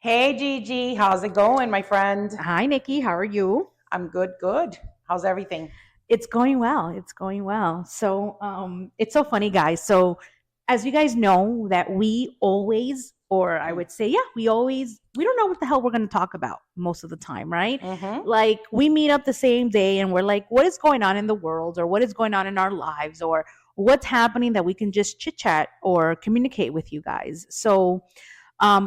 Hey Gigi, how's it going, my friend? Hi, Nikki. How are you? I'm good, good. How's everything? It's going well. It's going well. It's so funny, guys. So, as you guys know, that we always, or I would say, yeah, we don't know what the hell we're going to talk about most of the time, right? Mm-hmm. Like, we meet up the same day and we're like, what is going on in the world, or what is going on in our lives, or what's happening that we can just chit chat or communicate with you guys.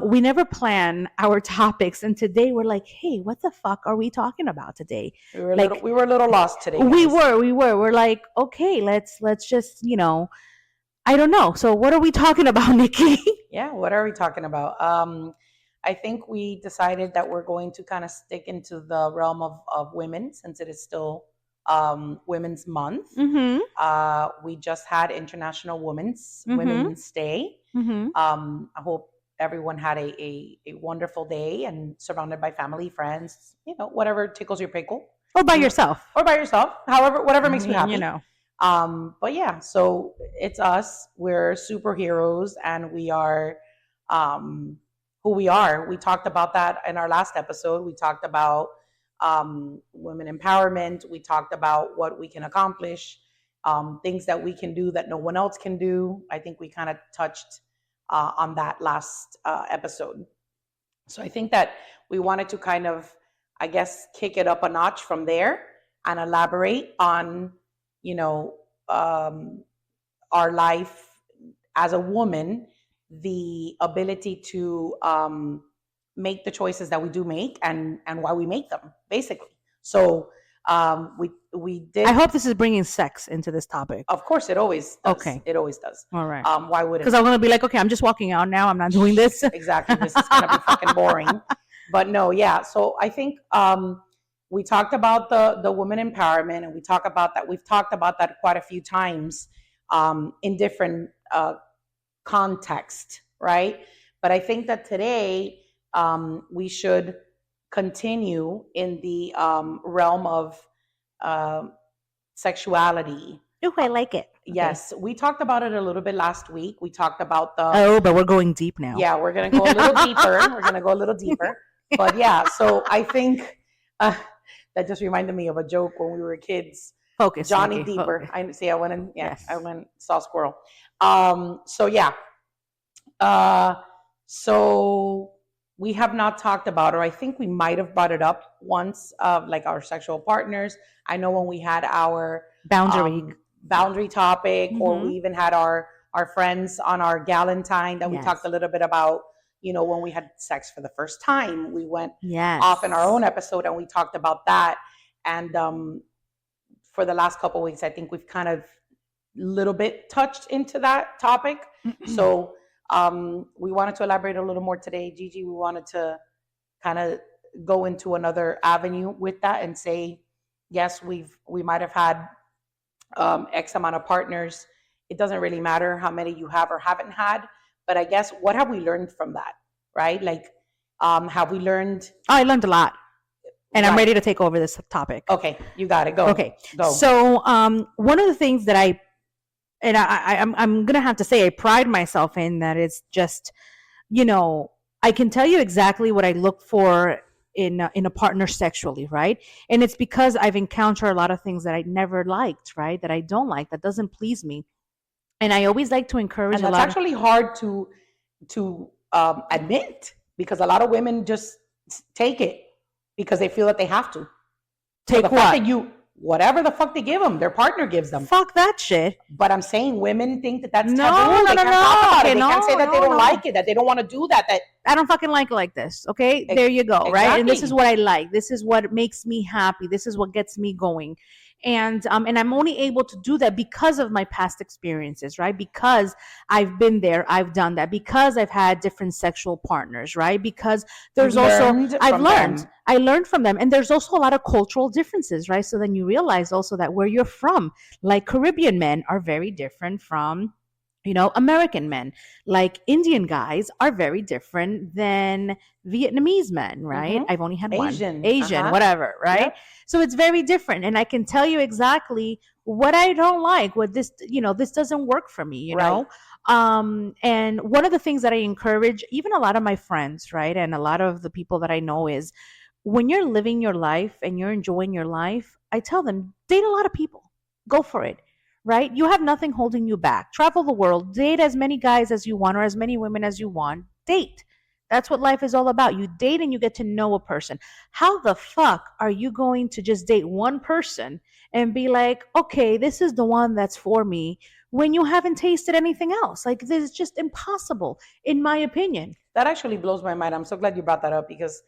We never plan our topics, and today we're like, hey, what the fuck are we talking about today? Like, We were a little lost today, we guys. were we were we're like, okay, let's just, I don't know. So what are we talking about, Nikki? Yeah, what are we talking about? I think we decided that we're going to kind of stick into the realm of women since it is still Women's Month. Mm-hmm. We just had International Mm-hmm. Women's Day. Mm-hmm. I hope everyone had a wonderful day and surrounded by family, friends, whatever tickles your pickle, Or by you know, yourself. or by yourself, however, whatever makes you You happy. know. But yeah, so it's us. We're superheroes, and we are who we are. We talked about that in our last episode. We talked about women empowerment. We talked about what we can accomplish, things that we can do that no one else can do. I think we kind of touched on that last episode. So I think that we wanted to kind of, I guess, kick it up a notch from there and elaborate on, you know, um, our life as a woman, the ability to make the choices that we do make, and why we make them, basically. So we I did. hope this is bringing sex into this topic. Of course, it always does. Okay. It always does. All right. Why wouldn't? Because I'm gonna be like, okay, I'm just walking out now. I'm not doing this. Exactly. This is gonna be fucking boring. But no, yeah. So I think we talked about the woman empowerment, and we talk about that. We've talked about that quite a few times in different context, right? But I think that today we should continue in the realm of um sexuality. Oh, I like it. Okay. Yes, we talked about it a little bit last week. We talked about the Oh, but we're going deep now. yeah, we're gonna go a little deeper. We're gonna go a little deeper. But yeah, so I think that just reminded me of a joke when we were kids. Focus, Johnny Nikki, Deeper. focus. I see. I went and Yes. I went saw squirrel. So yeah. Uh, so we have not talked about, or I think we might have brought it up once, like our sexual partners. I know when we had our Boundary. boundary topic, or we Mhm. even had our friends on our Galentine that we Yes. talked a little bit about. When we had sex for the first time, we went Yes. off in our own episode and we talked about that. And for the last couple of weeks, I think we've kind of little bit touched into that topic. So we wanted to elaborate a little more today, Gigi. We wanted to kind of go into another avenue with that and say, yes, we might have had X amount of partners. It doesn't really matter how many you have or haven't had, but I guess what have we learned from that, right? Like, have we learned? Oh, I learned a lot, and I'm Right. ready to take over this topic. Okay, you got it. Go. Okay. Go. So, one of the things that I'm gonna have to say I pride myself in, that it's just, I can tell you exactly what I look for in a partner sexually, right? And it's because I've encountered a lot of things that I never liked, right? That I don't like, that doesn't please me, and I always like to encourage And a that's lot. actually hard to admit, because a lot of women just take it because they feel that they have to. Take the what? fact that whatever the fuck they give them, their partner gives them. Fuck that shit. But I'm saying women think that that's No, taboo. They no, can't no, talk about okay, it. They can't say that no, they don't no. like it, that they don't want to do that. That I don't fucking like it like this. Okay, there you go. Right, and this is Exactly. what I like. This is what makes me happy. This is what gets me going, and I'm only able to do that because of my past experiences, right? Because I've been there, I've done that. Because I've had different sexual partners, right? Because there's You've also learned I've from learned. them. I learned from them, and there's also a lot of cultural differences, right? So then you realize also that where you're from, like Caribbean men are very different from American men. Like Indian guys are very different than Vietnamese men, right? Mhm. I've only had Asian, one. Asian, uh-huh. whatever, right? Yep. So it's very different. And I can tell you exactly what I don't like, what this doesn't work for me, Right. And one of the things that I encourage even a lot of my friends, right, and a lot of the people that I know is when you're living your life and you're enjoying your life, I tell them date a lot of people, go for it, right? You have nothing holding you back. Travel the world, date as many guys as you want or as many women as you want. Date. That's what life is all about. You date and you get to know a person. How the fuck are you going to just date one person and be like, okay, this is the one that's for me when you haven't tasted anything else? Like, this is just impossible, in my opinion. That actually blows my mind. I'm so glad you brought that up because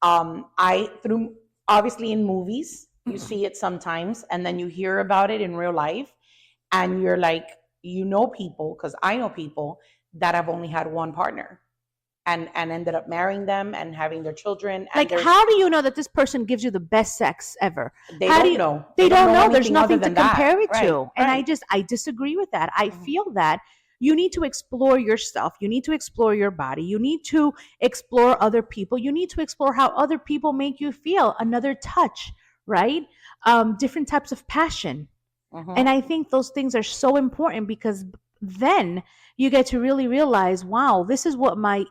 I through obviously in movies you see it sometimes, and then you hear about it in real life, and you're like, you know, people, because I know people that have only had one partner and ended up marrying them and having their children. And Like, how do you know that this person gives you the best sex ever? they How do don't you know. They don't know. There's anything other nothing to than that. compare it Right, to. And right. I disagree with that. I Mhm. feel that you need to explore yourself. You need to explore your body. You need to explore other people. You need to explore how other people make you feel. Another touch, right? Different types of passion. And Mhm. I think those things are so important because then you get to really realize, wow, this is what my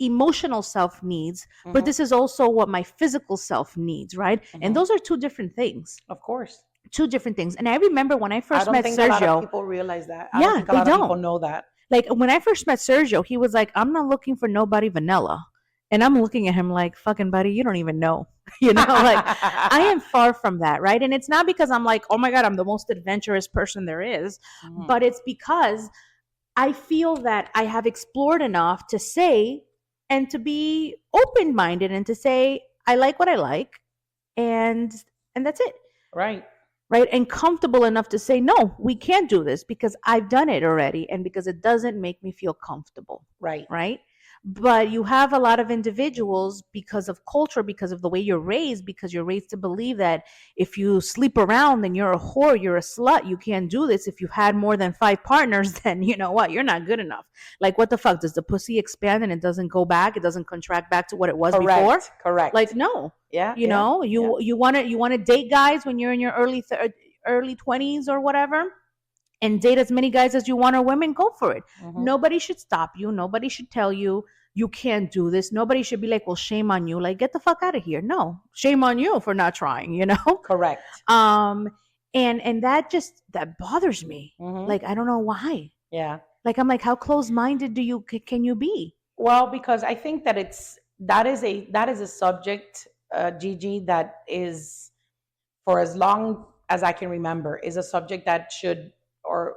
emotional self needs, but Mhm. this is also what my physical self needs, right? And Mhm. those are two different things. Of course. Two different things. And I remember when I I first don't met think a lot of Sergio, people realize that. I don't yeah, think a they lot of people don't. know that. Like when I first met Sergio, he was like, I'm not looking for nobody vanilla. And I'm looking at him like, fucking buddy, you don't even know. Like I am far from that, right? And it's not because I'm like, oh my God, I'm the most adventurous person there is, Mhm. but it's because I feel that I have explored enough to say and to be open minded and to say, I like what I like, and that's it, Right. right? And comfortable enough to say, no, we can't do this because I've done it already and because it doesn't make me feel comfortable, Right. right? But you have a lot of individuals because of culture, because of the way you're raised, because you're raised to believe that if you sleep around, then you're a whore, you're a slut, you can't do this. If you've had more than 5 partners, then you know what? You're not good enough. Like, what the fuck? Does the pussy expand and it doesn't go back? It doesn't contract back to what it was before? Correct. Correct. Like, no. Yeah. You Yeah. know, Yeah. you want to date guys when you're in your early 20s or whatever, and date as many guys as you want or women, go for it. Mhm. Nobody should stop you. Nobody should tell you you can't do this. Nobody should be like, well, shame on you. Like, get the fuck out of here. No, shame on you for not trying, you know? Correct. Um, and that bothers me. Mhm. Like, I don't know why. Yeah. Like, I'm like, how close-minded can you be? Well, because I think that that is a subject, Gigi, that is, for as long as I can remember, is a subject that should, or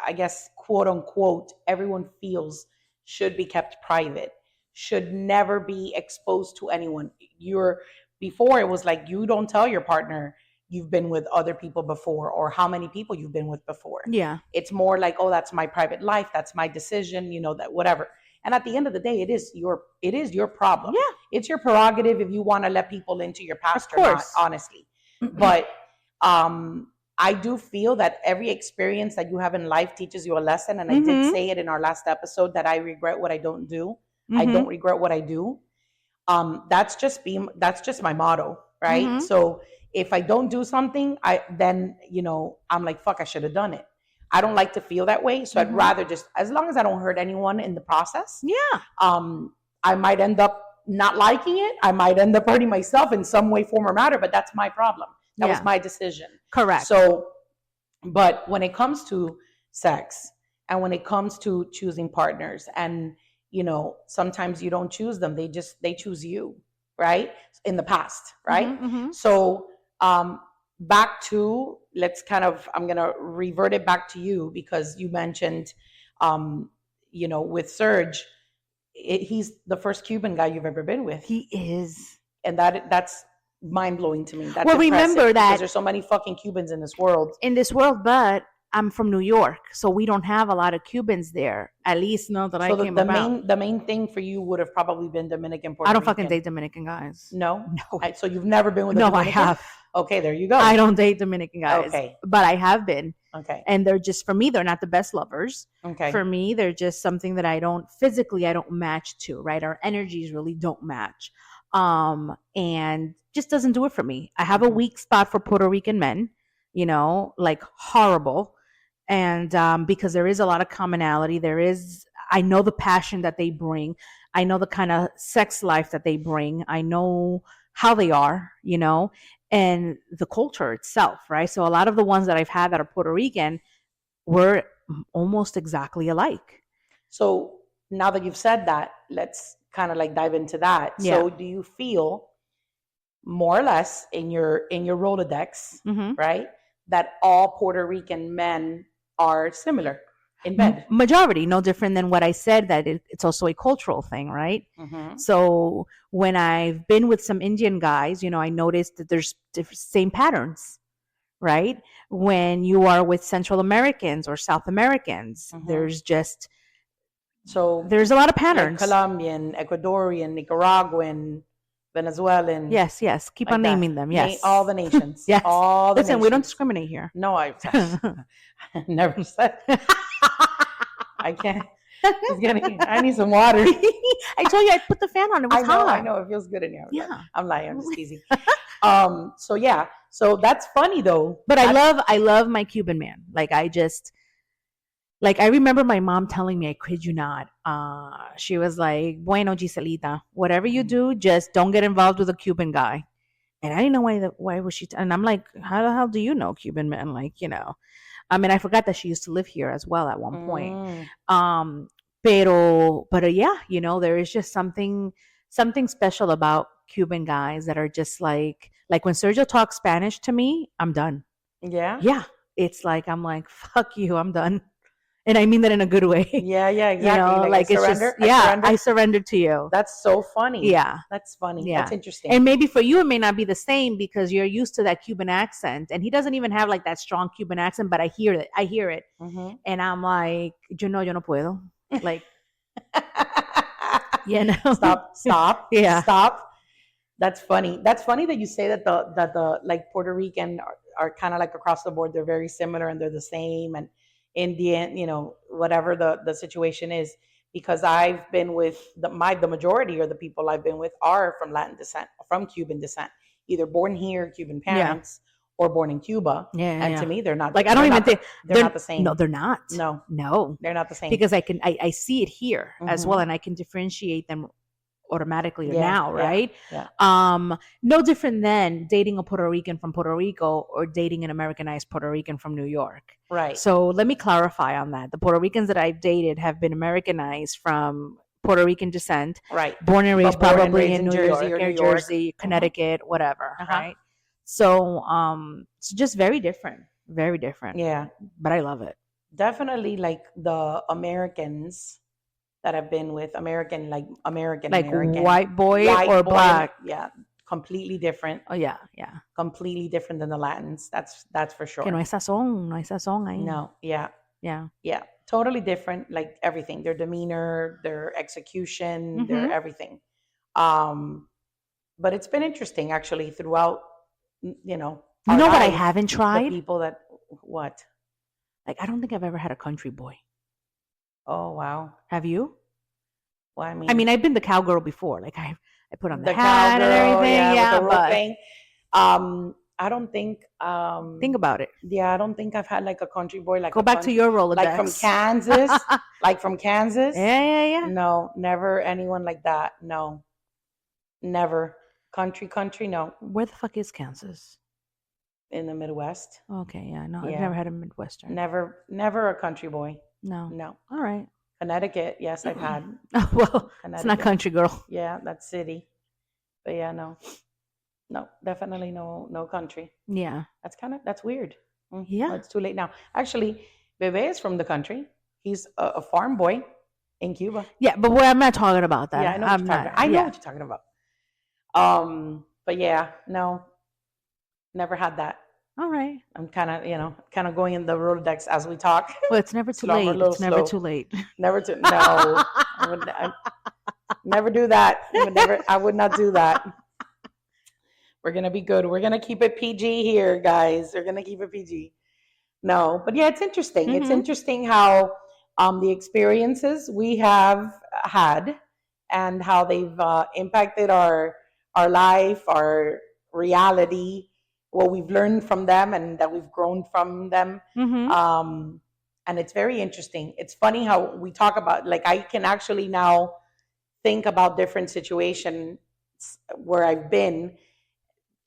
I guess, quote unquote, everyone feels should be kept private, should never be exposed to anyone. You're Before it was like you don't tell your partner you've been with other people before or how many people you've been with before. Yeah. It's more like, oh, that's my private life, that's my decision, that whatever. And at the end of the day, it is your problem. Yeah. It's your prerogative if you want to let people into your past Of or not, course. honestly. But I do feel that every experience that you have in life teaches you a lesson. And I did Mhm. say it in our last episode that I regret what I don't do. I Mhm. don't regret what I do. That's just my motto, right? Mhm. So if I don't do something, I'm like, fuck, I should have done it. I don't like to feel that way. So I'd Mhm. rather just, as long as I don't hurt anyone in the process, Yeah. I might end up not liking it. I might end up hurting myself in some way, form, or matter, but that's my problem. That was Yeah. my decision. Correct. So, but when it comes to sex and when it comes to choosing partners, and sometimes you don't choose them, they choose you, right? In the past, right? Mhm, mhm. So, back to, I'm gonna revert it back to you because you mentioned, with Serge, he's the first Cuban guy you've ever been with, He is. and that's mind blowing to me. That's Well, impressive remember that because there's so many fucking Cubans in this world. in this world, but I'm from New York, so we don't have a lot of Cubans there. At least not that I So the, came the about. main the main thing for you would have probably been Dominican, Puerto I don't Rican. fucking date Dominican guys. No, No. So you've never been with a No, I Dominican? have. Okay, there you go. I don't date Dominican guys. Okay. But I have been. Okay. And they're just, for me, they're not the best lovers. Okay. For me, they're just something that I don't match to, right? Our energies really don't match. And just doesn't do it for me. I have a weak spot for Puerto Rican men, like horrible. And because there is a lot of commonality, I know the passion that they bring. I know the kind of sex life that they bring. I know how they are, and the culture itself, right? So a lot of the ones that I've had that are Puerto Rican were almost exactly alike. So now that you've said that, let's kind of like dive into that. Yeah. So do you feel more or less in your Rolodex, Mhm. right, that all Puerto Rican men are similar in bed? Majority, no different than what I said, that it's also a cultural thing, right? Mm-hmm. So when I've been with some Indian guys, I noticed that there's same patterns, right? When you are with Central Americans or South Americans, Mhm. there's a lot of Like patterns. Colombian, Ecuadorian, Nicaraguan, Venezuelan. Yes, keep like on that. naming them. Yes, All the nations. Yes. All the Listen, we don't nations. discriminate here. No, I never said. I can't. I need some water. I told you I put the fan on. It was hot. I know. It feels good in here. Yeah. I'm lying. I'm just teasing. So yeah. So that's funny though. But I love my Cuban man. Like I remember my mom telling me, I kid you not, she was like, bueno, Giselita, whatever you do, just don't get involved with a Cuban guy. And I didn't know why was she, and I'm like, how the hell do you know Cuban men? Like, I mean, I forgot that she used to live here as well at one point. But yeah, there is just something special about Cuban guys that are just like when Sergio talks Spanish to me, I'm done. Yeah. Yeah. It's like, I'm like, fuck you, I'm done. And I mean that in a good way. Yeah, exactly. Like it's just, I surrendered to you. That's so funny. Yeah. That's funny. Yeah. That's interesting. And maybe for you, it may not be the same because you're used to that Cuban accent. And he doesn't even have like that strong Cuban accent, but I hear it. Mm-hmm. And I'm like, yo no puedo. Like, Stop. Yeah. Stop. That's funny. That's funny that you say that the like Puerto Rican are kind of like across the board. They're very similar and they're the same. And Indian, whatever the situation is, because I've been with the majority of the people I've been with are from Latin descent, from Cuban descent, either born here, Cuban parents, or born in Cuba. And to me, they're not like, I don't even think they're not the same. No, they're not. No, they're not the same. Because I see it here as well, and I can differentiate them automatically now, right? Yeah. No different than dating a Puerto Rican from Puerto Rico or dating an Americanized Puerto Rican from New York. Right. So let me clarify on that. The Puerto Ricans that I've dated have been Americanized from Puerto Rican descent. Right. Born and raised probably in New Jersey, York, New Jersey, Connecticut, whatever. Right. So it's just very different. Very different. Yeah. But I love it. Definitely, like the Americans that have been with American, like white boy or black. Yeah, completely different. Oh yeah. Completely different than the Latins. That's for sure. Que no hay sazón ahí. No, yeah. Yeah. Totally different, like everything. Their demeanor, their execution, their everything. But it's been interesting actually throughout, You know what I haven't tried? The people that what? Like, I don't think I've ever had a country boy. Oh wow. Have you? Well, I mean, I've been the cowgirl before. Like I put on the cowgirl, hat and everything. with the but thing. I don't think. Think about it. Yeah, I don't think I've had like a country boy. Like go back to your Rolodex. Like from Kansas. Like from Kansas. Yeah. No, never anyone like that. No, never. Country. No. Where the fuck is Kansas? In the Midwest. Okay, yeah. No, I've never had a Midwestern. Never a country boy. No. All right. Connecticut, yes, I've had. Well, it's not country girl. Yeah, that's city. But yeah, no, definitely no country. Yeah, that's weird. Yeah, it's too late now. Actually, Bebe is from the country. He's a farm boy in Cuba. Yeah, but I'm not talking about that. Yeah, I know what you're talking about. But yeah, no, never had that. All right. I'm kind of going in the Rolodex as we talk. Well, it's never too late. It's never too late. Never too. No, I never do that. I would not do that. We're gonna be good. We're gonna keep it PG here, guys. We're gonna keep it PG. No, but yeah, it's interesting. Mm-hmm. It's interesting how the experiences we have had and how they've impacted our life, our reality. What we've learned from them and that we've grown from them. Mm-hmm. And it's very interesting. It's funny how we talk about, like, I can actually now think about different situations where I've been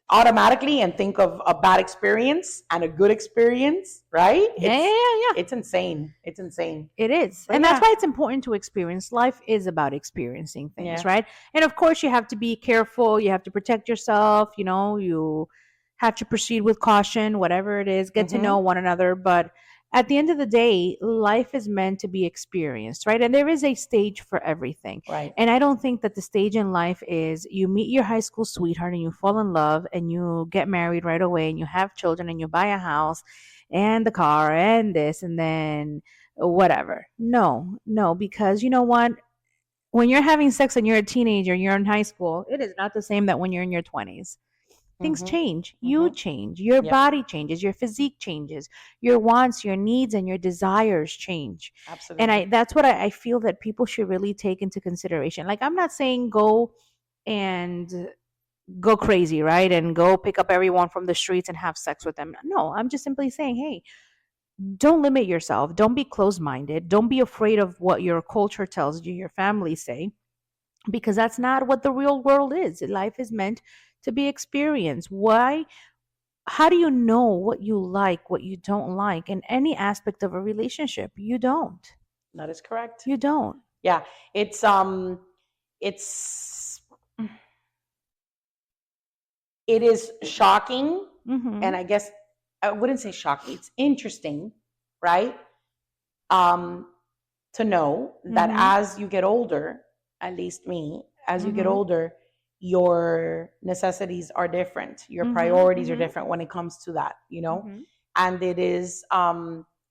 automatically and think of a bad experience and a good experience, right? Yeah. It's insane. It's insane. It is. But And that's yeah. why it's important to experience. Life is about experiencing things, Yeah. right? And of course, you have to be careful. You have to protect yourself. You know, you have to proceed with caution, whatever it is, get to Mhm. know one another. But at the end of the day, life is meant to be experienced, right? And there is a stage for everything. Right. And I don't think that the stage in life is you meet your high school sweetheart and you fall in love and you get married right away and you have children and you buy a house and the car and this and then whatever. No, because you know what? When you're having sex and you're a teenager, you're in high school, it is not the same that when you're in your 20s. Things Mhm. change. You Mhm. change. Your Yep. body changes. Your physique changes. Your wants, your needs, and your desires change. And Absolutely. that's what I feel that people should really take into consideration. Like, I'm not saying go and go crazy, right? And go pick up everyone from the streets and have sex with them. No, I'm just simply saying, hey, don't limit yourself. Don't be closed minded. Don't be afraid of what your culture tells you, your family say, because that's not what the real world is. Life is meant to be experienced. Why? How do you know what you like, what you don't like in any aspect of a relationship? You don't. That is correct. You don't. Yeah. It's it is shocking, and Mm-hmm. I guess I wouldn't say shocking. It's interesting, right? Um, to know that Mm-hmm. as you get older, at least me, as you get Mm-hmm. older, your necessities are different. Your Mm-hmm. priorities are Mm-hmm. different when it comes to that, you know? Mm-hmm. And it is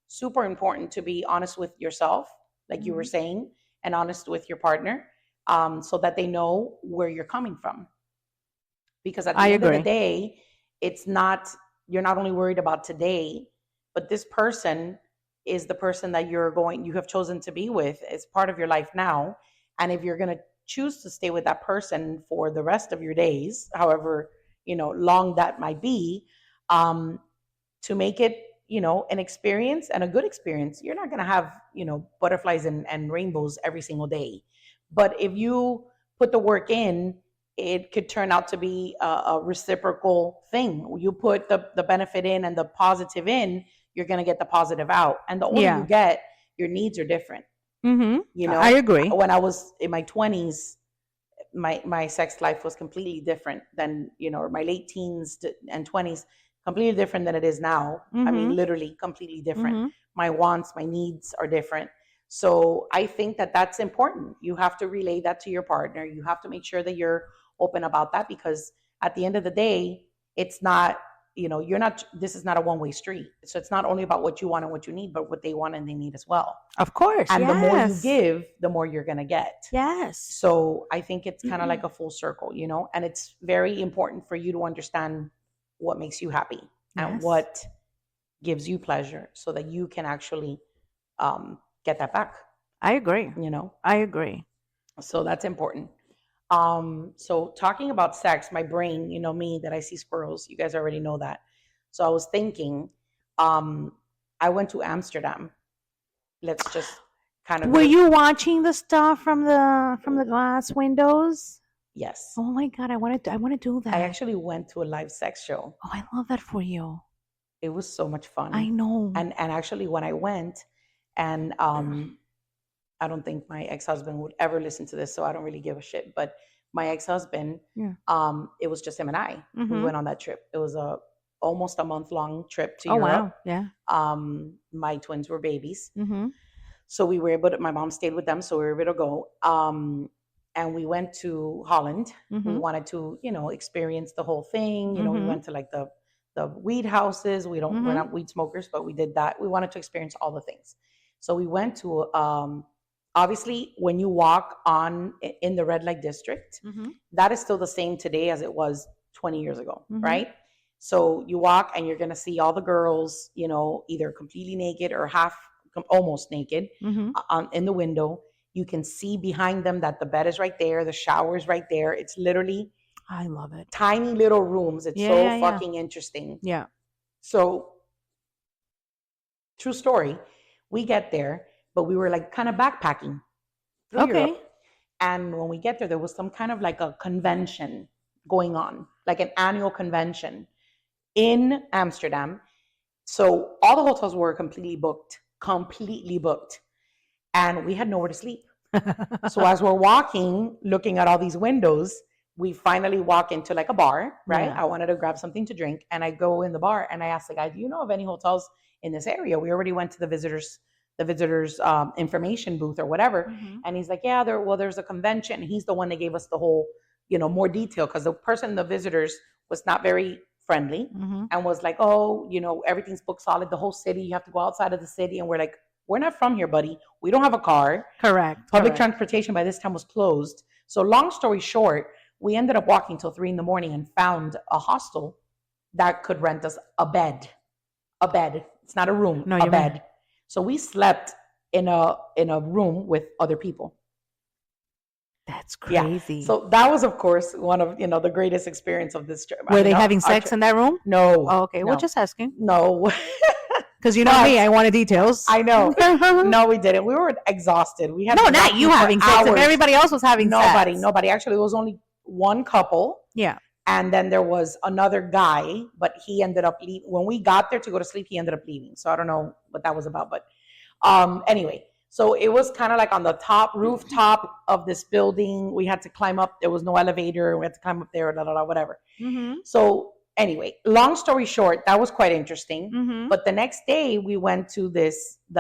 super important to be honest with yourself, like you were Mm-hmm. saying, and honest with your partner, so that they know where you're coming from. Because at I the end of the agree. day, it's not, you're not only worried about today, but this person is the person that you have chosen to be with as part of your life now. And if you're going to choose to stay with that person for the rest of your days, however, long that might be, um, to make it, an experience and a good experience. You're not going to have, butterflies and rainbows every single day. But if you put the work in, it could turn out to be a reciprocal thing. You put the benefit in and the positive in, you're going to get the positive out. And the older you Yeah. get, your needs are different. Mm-hmm. You I know, agree. when I was in my 20s, my sex life was completely different than, my late teens and 20s, completely different than it is now. I Mm-hmm. mean, literally completely different. Mm-hmm. My wants, my needs are different. So I think that that's important. You have to relay that to your partner. You have to make sure that you're open about that, because at the end of the day, it's not, you're not, this is not a one-way street. So it's not only about what you want and what you need, but what they want and they need as well. Of course. And the more you Yes. give, the more you're going to get. Yes. So I think it's kind of like a full circle, and it's very important for you to understand what makes you happy and Yes. what gives you pleasure, so that you can actually get that back, I agree. you know? I agree. So that's important. So talking about sex, my brain, me, that I see squirrels, you guys already know that. So I was thinking, um, I went to Amsterdam. Let's just kind of Were go. you watching the stuff from the glass windows? Yes. Oh my god, I want to do that. I actually went to a live sex show. Oh, I love that for you. It was so much fun. I know. And actually when I went, and I don't think my ex-husband would ever listen to this, so I don't really give a shit. But my ex-husband, Yeah. It was just him and I. We Mm-hmm. went on that trip. It was almost a month-long trip to Oh Europe. wow. Yeah. My twins were babies. Mm-hmm. So we were able to, my mom stayed with them, so we were able to go. And we went to Holland. We Mm-hmm. wanted to, experience the whole thing. We Mm-hmm. went to like the weed houses. We're Mm-hmm. not weed smokers, but we did that. We wanted to experience all the things. So we went to, obviously, when you walk in the red light district, Mm-hmm. that is still the same today as it was 20 years ago, Mhm. right? So you walk and you're going to see all the girls, either completely naked or almost naked, Mm-hmm. in the window. You can see behind them that the bed is right there, the shower is right there. It's literally I love it. tiny little rooms. It's Yeah, so yeah, yeah. fucking interesting. Yeah. So, true story. We get there, but we were like kind of backpacking through Okay. Europe. And when we get there, there was some kind of like a convention going on, like an annual convention in Amsterdam. So all the hotels were completely booked, completely booked. And we had nowhere to sleep. So as we're walking, looking at all these windows, we finally walk into like a bar, right? Yeah. I wanted to grab something to drink. And I go in the bar and I ask the guy, do you know of any hotels in this area? We already went to the visitors information booth or whatever. Mhm. And he's like, yeah, there's a convention. He's the one that gave us the whole, more detail, because the person, the visitors, was not very friendly Mhm. and was like, oh, everything's booked solid, the whole city, you have to go outside of the city. And we're like, we're not from here, buddy. We don't have a car. Correct. Public correct. transportation by this time was closed. So long story short, we ended up walking till 3 a.m. and found a hostel that could rent us a bed. A bed. It's not a room, No, a you bed. mean- So we slept in a room with other people. That's Yeah. crazy. So that was, of course, one of the greatest experience of this trip. Were they having sex in that room? No. Oh, okay. Well, No. just asking. No. Because you know But- me, I wanted details. I know. No, we didn't. We were exhausted. We had No, been not walking you for having sex. If hours. everybody else was having Nobody. sex. Nobody. Actually, it was only one couple. Yeah. And then there was another guy, but he ended up leaving. When we got there to go to sleep, he ended up leaving. So I don't know what that was about. But anyway, so it was kind of like on the top rooftop of this building. We had to climb up. There was no elevator. We had to climb up there, whatever. Mm-hmm. So anyway, long story short, that was quite interesting. Mm-hmm. But the next day we went to the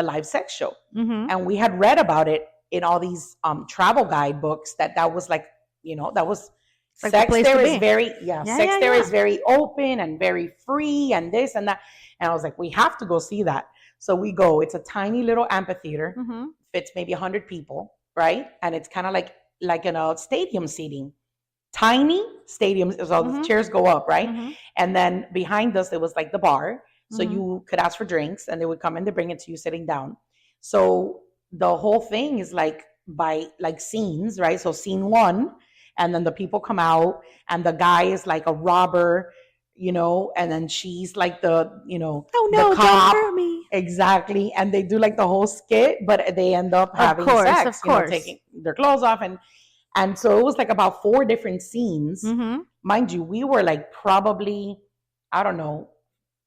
live sex show, Mm-hmm. and we had read about it in all these travel guide books that was like, that was Like the sex place there to is be. very Yeah, sex yeah, there yeah. is very open and very free and this and that. And I was like, we have to go see that. So we go. It's a tiny little amphitheater, Mm-hmm. fits maybe 100 people, right? And it's kind of like in a stadium seating. Tiny stadiums, so the Mhm. chairs go up, right? Mm-hmm. And then behind us, there was like the bar. So Mhm. you could ask for drinks and they would come and they bring it to you sitting down. So the whole thing is like by like scenes, right? So scene one, and then the people come out and the guy is like a robber, and then she's like the, Oh the no, don't cop. hurt me. Exactly. And they do like the whole skit, but they end up having course, sex, of course. taking their clothes off. And so it was like about 4 different scenes. Mm-hmm. Mind you, we were like probably, I don't know,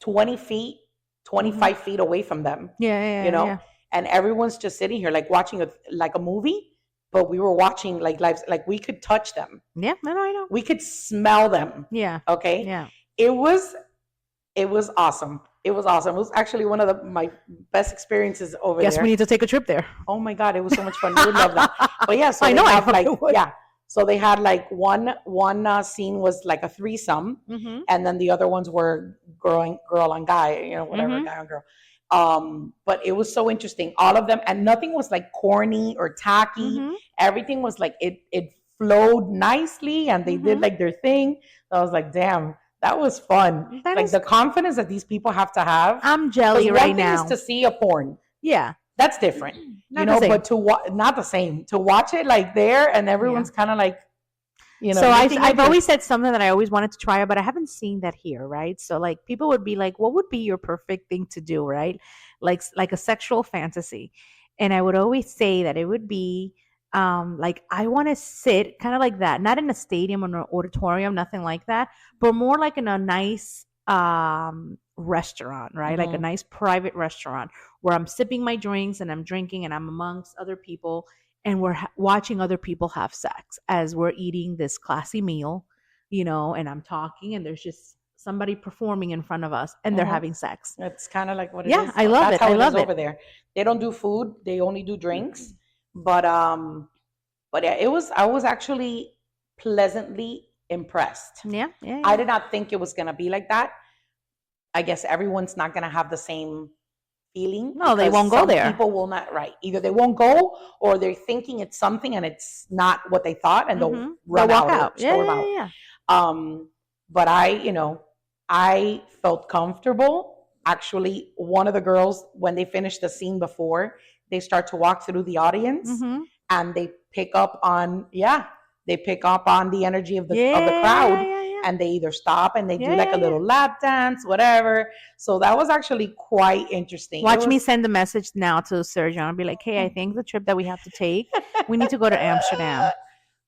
20 feet, 25 feet away from them, Yeah, yeah, you know? yeah. And everyone's just sitting here like watching like a movie, but we were watching like lives, like we could touch them. Yeah, no, I know. We could smell them. Yeah, Okay. yeah. It was awesome. It was awesome. It was actually one of my best experiences over Guess there. we need to take a trip there. Oh my God, it was so much fun. We would love that. But yeah, so I they know, I have probably like, would. yeah. So they had like one scene was like a threesome, Mm-hmm. and then the other ones were girl on guy, whatever, Mhm. guy on girl. But it was so interesting. All of them, and nothing was like corny or tacky. Mm-hmm. Everything was like it flowed nicely, and they did Mhm. like their thing. So I was like, damn, that was fun. That Like is- the confidence that these people have to have. I'm 'Cause jelly one right thing now. is to see a porn. Yeah, That's different. not the same. But not the same. To watch it like there, and everyone's kind of like, So looking I've at you. always said something that I always wanted to try, but I haven't seen that here, right? So like people would be like, "What would be your perfect thing to do?" Right? Like a sexual fantasy, and I would always say that it would be like I want to sit kind of like that, not in a stadium or an auditorium, nothing like that, but more like in a nice restaurant, right? Like a Mhm. nice private restaurant where I'm sipping my drinks and I'm drinking and I'm amongst other people and we're watching other people have sex as we're eating this classy meal, and I'm talking and there's just somebody performing in front of us and they're Mhm. having sex. It's kind of like what it Yeah, is. I love That's it. how I it love is it. over there. They don't do food. They only do drinks. But yeah, I was actually pleasantly impressed. Yeah, yeah, I yeah. did not think it was gonna be like that. I guess everyone's not gonna have the same feeling. No, they because won't go some there. People will not. Right. Either they won't go, or they're thinking it's something and it's not what they thought, and Mhm. they'll run They'll walk out. out. Or Yeah, storm yeah, out. yeah. But I felt comfortable. Actually, one of the girls, when they finish the scene before, they start to walk through the audience Mhm. and they pick up on the energy of the Yeah, crowd. yeah, yeah, yeah. and they either stop and they do Yeah, like yeah, a little lap dance, whatever. So that was actually quite interesting. Watch me send a message now to Sergio and be like, hey, I think the trip that we have to take, we need to go to Amsterdam.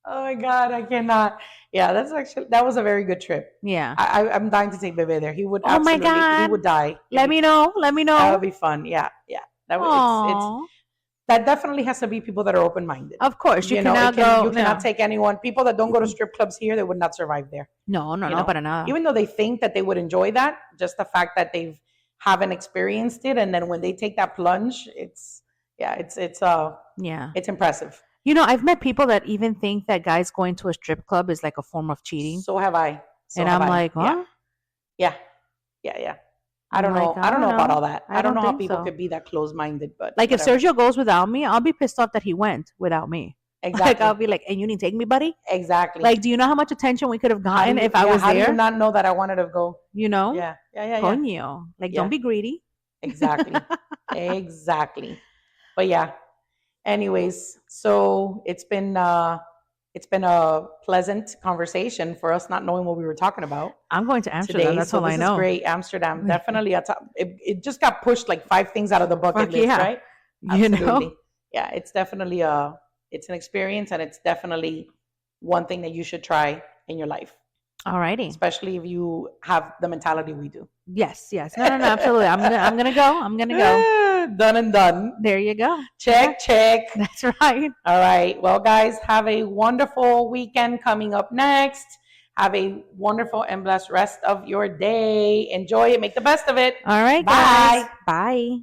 Oh my God, I cannot. Yeah, that was a very good trip. Yeah. I'm dying to take Bebe there. He would Oh my absolutely, he God. would die. Let me know. Let me That know. would be fun. Yeah, yeah. It's Aw. that definitely has to be people that are open minded. Of course, you know, cannot you cannot no. take anyone. People that don't go to strip clubs here, they would not survive there. No, you know, para nada. Even though they think that they would enjoy that, just the fact that they've haven't experienced it, and then when they take that plunge, it's impressive. You know, I've met people that even think that guys going to a strip club is like a form of cheating. So have I. And I'm like, what? Yeah. I don't know. I don't know about all that. I don't know how people could be that close minded, but like if Sergio goes without me, I'll be pissed off that he went without me. Exactly. Like I'll be like, and you didn't take me, buddy? Exactly. Like, do you know how much attention we could have gotten if I was there? How do you not know that I wanted to go? You know? Yeah. Coño. Like, don't be greedy. Exactly. Exactly. But yeah. Anyways, so it's been a pleasant conversation for us not knowing what we were talking about. I'm going to Amsterdam. Today. That's so all I know. This is great. Amsterdam, definitely. It just got pushed like 5 things out of the bucket list, right? Absolutely. You know? Yeah, it's definitely it's an experience, and it's definitely one thing that you should try in your life. Alrighty. Especially if you have the mentality we do. Yes. No, absolutely. I'm gonna go. Done and done. There you go. Check. That's right. All right. Well, guys, have a wonderful weekend coming up next. Have a wonderful and blessed rest of your day. Enjoy it. Make the best of it. All right, Bye. Guys. Bye.